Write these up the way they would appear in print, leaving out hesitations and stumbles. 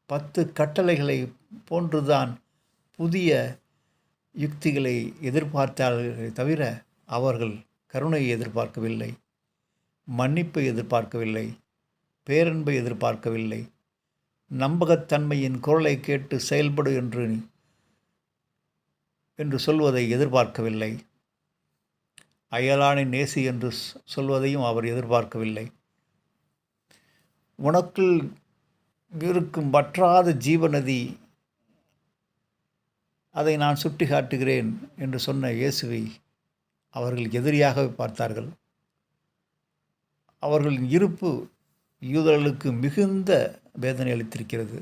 10 கட்டளைகளை போன்றுதான் புதிய யுக்திகளை எதிர்பார்த்தார்களே தவிர அவர்கள் கருணையை எதிர்பார்க்கவில்லை, மன்னிப்பை எதிர்பார்க்கவில்லை, பேரன்பை எதிர்பார்க்கவில்லை, நம்பகத்தன்மையின் குரலை கேட்டு செயல்படு என்று சொல்வதை எதிர்பார்க்கவில்லை, அயலானை நேசி என்று சொல்வதையும் அவர் எதிர்பார்க்கவில்லை. உனக்குள் இருக்கும் வற்றாத ஜீவநதி, அதை நான் சுட்டி காட்டுகிறேன் என்று சொன்ன இயேசுவை அவர்கள் எதிரியாகவே பார்த்தார்கள். அவர்களின் இருப்பு யூதர்களுக்கு மிகுந்த வேதனை அளித்திருக்கிறது.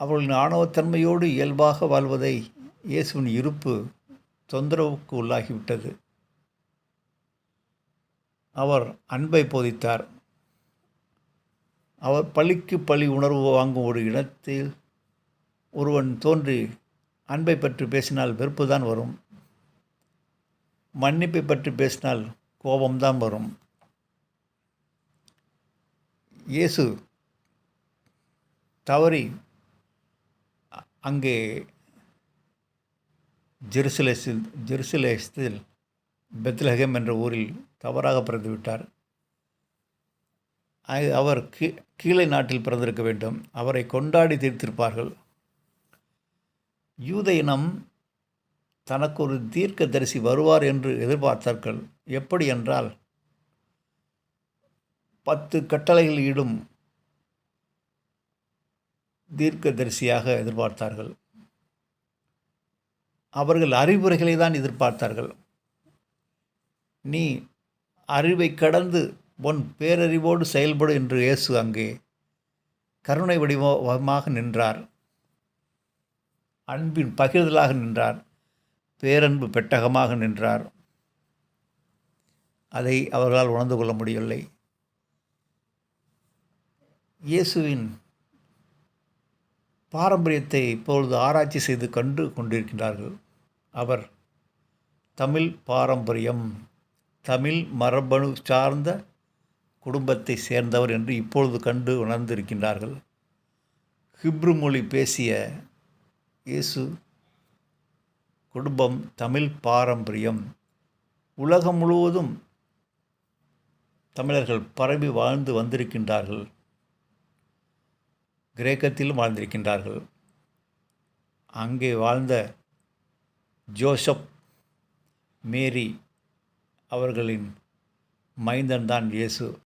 அவர்களின் ஆணவத்தன்மையோடு இயல்பாக வாழ்வதை இயேசுவின் இருப்பு தொந்தரவுக்கு உள்ளாகிவிட்டது. அவர் அன்பை போதித்தார். அவர் பழிக்கு பழி உணர்வு வாங்கும் ஒரு இடத்தில் ஒருவன் தோன்றி அன்பை பற்றி பேசினால் வெறுப்பு தான் வரும், மன்னிப்பை பற்றி பேசினால் கோபம்தான் வரும். இயேசு தவறி அங்கே ஜெருசலேத்தில் பெத்லகேம் என்ற ஊரில் தவறாக பிறந்துவிட்டார். அவர் கீழே நாட்டில் பிறந்திருக்க வேண்டும். அவரை கொண்டாடி தீர்த்திருப்பார்கள். யூத இனம் தனக்கு ஒரு தீர்க்கதரிசி வருவார் என்று எதிர்பார்த்தார்கள். எப்படி என்றால் 10 கட்டளைகள் இடும் தீர்க்கதரிசியாக எதிர்பார்த்தார்கள். அவர்கள் அறிவுரைகளை தான் எதிர்பார்த்தார்கள். நீ அறிவை கடந்து உன் பேரறிவோடு செயல்படு என்று இயேசு அங்கே கருணை வடிவமாக நின்றார், அன்பின் பகிர்தலாக நின்றார், பேரன்பு பெட்டகமாக நின்றார். அதை அவர்களால் உணர்ந்து கொள்ள முடியவில்லை. இயேசுவின் பாரம்பரியத்தை இப்பொழுது ஆராய்ச்சி செய்து கண்டு கொண்டிருக்கின்றார்கள். அவர் தமிழ் பாரம்பரியம், தமிழ் மரபணு சார்ந்த குடும்பத்தை சேர்ந்தவர் என்று இப்பொழுது கண்டு உணர்ந்திருக்கின்றார்கள். ஹிப்ரு மொழி பேசிய இயேசு குடும்பம் தமிழ் பாரம்பரியம். உலகம் முழுவதும் தமிழர்கள் பரவி வாழ்ந்து வந்திருக்கின்றார்கள். கிரேக்கத்திலும் வாழ்ந்திருக்கின்றார்கள். அங்கே வாழ்ந்த ஜோசப், மேரி அவர்களின் மைந்தன் தான் இயேசு.